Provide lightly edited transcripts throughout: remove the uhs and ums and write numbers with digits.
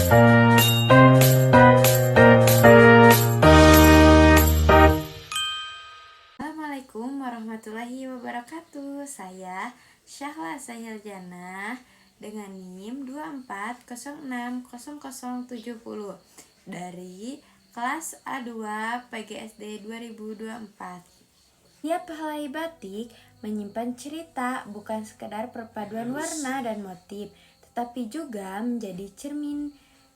Assalamualaikum warahmatullahi wabarakatuh. Saya Syahla Sahiljana dengan NIM 2406070 dari kelas A2 PGSD 2024. Tiap helai batik menyimpan cerita, bukan sekedar perpaduan warna dan motif, tetapi juga menjadi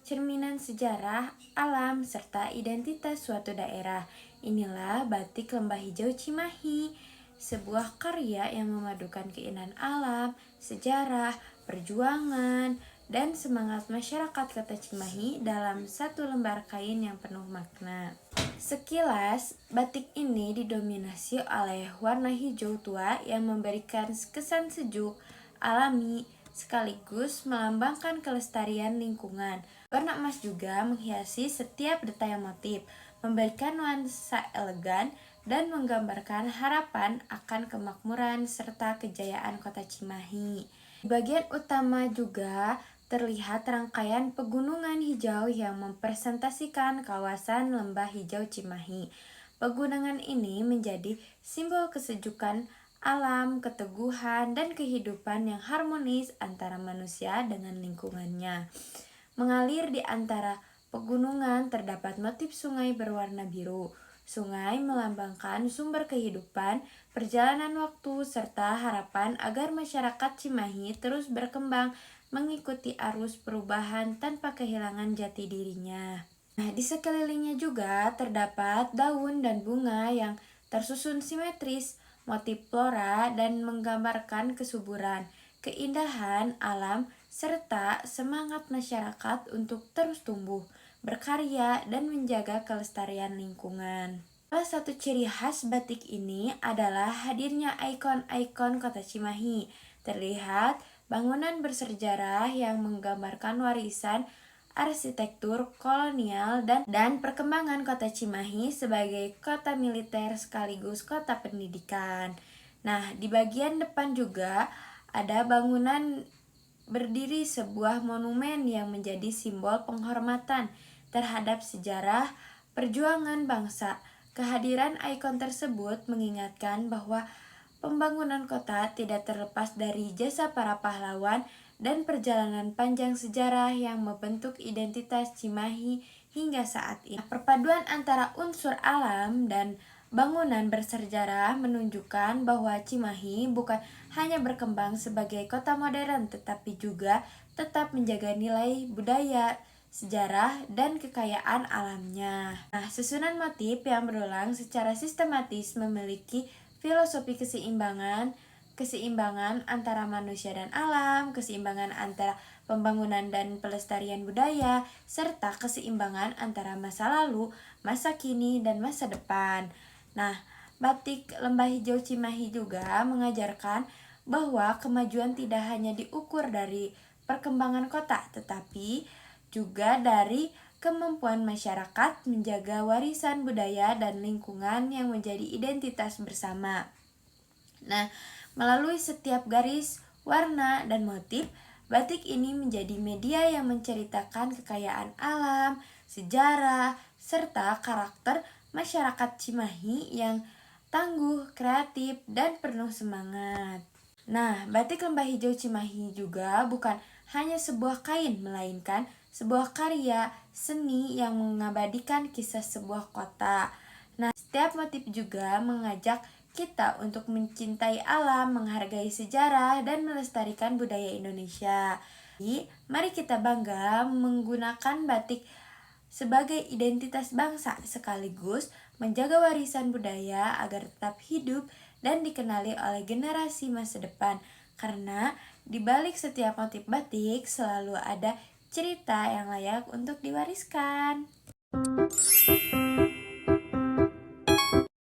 cerminan sejarah, alam, serta identitas suatu daerah. Inilah batik Lembah Hijau Cimahi, sebuah karya yang memadukan keindahan alam, sejarah, perjuangan, dan semangat masyarakat kota Cimahi dalam satu lembar kain yang penuh makna. Sekilas, batik ini didominasi oleh warna hijau tua yang memberikan kesan sejuk, alami, sekaligus melambangkan kelestarian lingkungan. Warna emas juga menghiasi setiap detail motif, memberikan nuansa elegan dan menggambarkan harapan akan kemakmuran serta kejayaan kota Cimahi. Di bagian utama juga terlihat rangkaian pegunungan hijau yang mempresentasikan kawasan Lembah Hijau Cimahi. Pegunungan ini menjadi simbol kesejukan alam, keteguhan, dan kehidupan yang harmonis antara manusia dengan lingkungannya. Mengalir di antara pegunungan terdapat motif sungai berwarna biru. Sungai melambangkan sumber kehidupan, perjalanan waktu, serta harapan agar masyarakat Cimahi terus berkembang mengikuti arus perubahan tanpa kehilangan jati dirinya. Nah, di sekelilingnya juga terdapat daun dan bunga yang tersusun simetris, motif flora dan menggambarkan kesuburan, keindahan alam, serta semangat masyarakat untuk terus tumbuh, berkarya, dan menjaga kelestarian lingkungan. Salah satu ciri khas batik ini adalah hadirnya ikon-ikon kota Cimahi. Terlihat bangunan bersejarah yang menggambarkan warisan arsitektur kolonial dan perkembangan kota Cimahi sebagai kota militer sekaligus kota pendidikan. Nah, di bagian depan juga ada bangunan berdiri sebuah monumen yang menjadi simbol penghormatan terhadap sejarah perjuangan bangsa. Kehadiran ikon tersebut mengingatkan bahwa pembangunan kota tidak terlepas dari jasa para pahlawan dan perjalanan panjang sejarah yang membentuk identitas Cimahi hingga saat ini. Perpaduan antara unsur alam dan bangunan bersejarah menunjukkan bahwa Cimahi bukan hanya berkembang sebagai kota modern, tetapi juga tetap menjaga nilai budaya, sejarah, dan kekayaan alamnya. Nah, susunan motif yang berulang secara sistematis memiliki filosofi keseimbangan antara manusia dan alam, keseimbangan antara pembangunan dan pelestarian budaya, serta keseimbangan antara masa lalu, masa kini, dan masa depan. Nah, batik Lembah Hijau Cimahi juga mengajarkan bahwa kemajuan tidak hanya diukur dari perkembangan kota, tetapi juga dari kemampuan masyarakat menjaga warisan budaya dan lingkungan yang menjadi identitas bersama. Nah, melalui setiap garis, warna, dan motif, batik ini menjadi media yang menceritakan kekayaan alam, sejarah, serta karakter masyarakat Cimahi yang tangguh, kreatif, dan penuh semangat. Nah, batik Lembah Hijau Cimahi juga bukan hanya sebuah kain, melainkan sebuah karya seni yang mengabadikan kisah sebuah kota. Nah, setiap motif juga mengajak kita untuk mencintai alam, menghargai sejarah, dan melestarikan budaya Indonesia. Jadi, mari kita bangga menggunakan batik sebagai identitas bangsa sekaligus menjaga warisan budaya agar tetap hidup dan dikenali oleh generasi masa depan. Karena di balik setiap motif batik selalu ada cerita yang layak untuk diwariskan.